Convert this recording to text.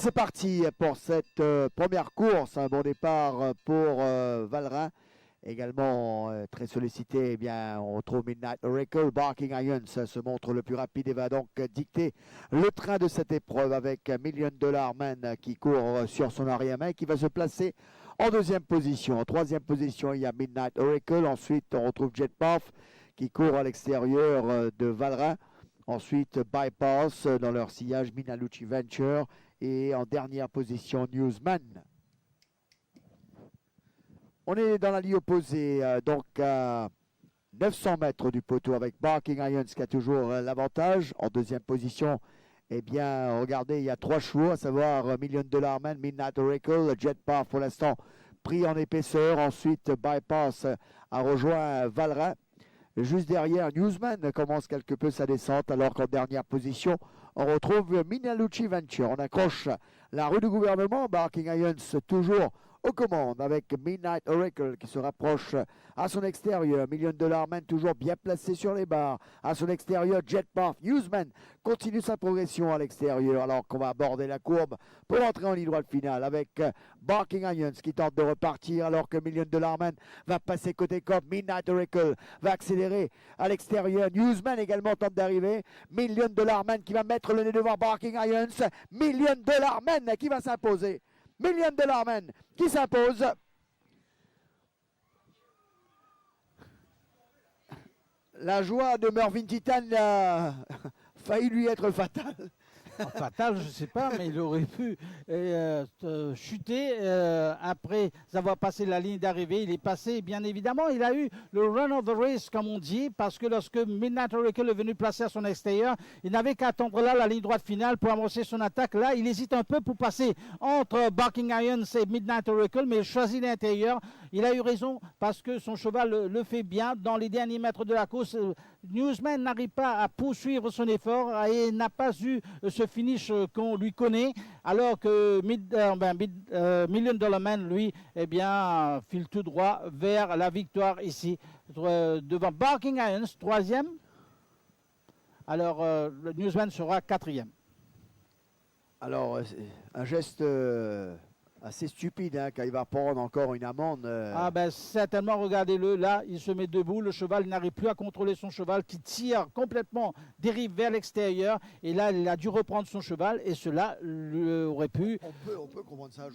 c'est parti pour cette première course. Un bon départ pour Valrin. Également très sollicité, eh bien, on retrouve Midnight Oracle. Barking Irons se montre le plus rapide et va donc dicter le train de cette épreuve avec Million Dollar Man qui court sur son arrière-main et qui va se placer en deuxième position. En troisième position, il y a Midnight Oracle. Ensuite, on retrouve Jetpath qui court à l'extérieur de Valrin. Ensuite, Bypass dans leur sillage Minaluchi Venture. Et en dernière position, Newsman. On est dans la ligne opposée, donc à 900 mètres du poteau avec Barking Irons qui a toujours l'avantage. En deuxième position, eh bien, regardez, il y a 3 chevaux, à savoir Million Dollar Man, Midnight Oracle, Jetpath pour l'instant pris en épaisseur. Ensuite, Bypass a rejoint Valrin. Juste derrière, Newsman commence quelque peu sa descente, alors qu'en dernière position, on retrouve Minaluchi Venture. On accroche la rue du gouvernement, Barking Irons toujours aux commandes avec Midnight Oracle qui se rapproche à son extérieur. Million Dollar Man toujours bien placé sur les barres. À son extérieur, Jetpath. Newsman continue sa progression à l'extérieur alors qu'on va aborder la courbe pour entrer en ligne droite finale avec Barking Irons qui tente de repartir alors que Million Dollar Man va passer côté cop. Midnight Oracle va accélérer à l'extérieur. Newsman également tente d'arriver. Million Dollar Man qui va mettre le nez devant Barking Irons. Million Dollar Man qui va s'imposer. Million Dollar Man qui s'impose. La joie de Mervyn Titan a failli lui être fatale. Fatal, je ne sais pas, mais il aurait pu chuter après avoir passé la ligne d'arrivée. Il est passé, bien évidemment. Il a eu le run of the race, comme on dit, parce que lorsque Midnight Oracle est venu placer à son extérieur, il n'avait qu'à attendre là la ligne droite finale pour amorcer son attaque. Là, il hésite un peu pour passer entre Barking Irons et Midnight Oracle, mais il choisit l'intérieur. Il a eu raison parce que son cheval le fait bien. Dans les derniers mètres de la course, Newsman n'arrive pas à poursuivre son effort et n'a pas eu ce finish qu'on lui connaît, alors que Million Dollar Man, lui, eh bien, file tout droit vers la victoire ici, devant Barking Irons, 3e. Alors, le Newsman sera 4e. Alors, un geste assez stupide hein, quand il va prendre encore une amende. Ah ben certainement, regardez-le, là il se met debout, le cheval n'arrive plus à contrôler son cheval qui tire complètement, dérive vers l'extérieur et là il a dû reprendre son cheval et cela aurait pu... On peut comprendre ça.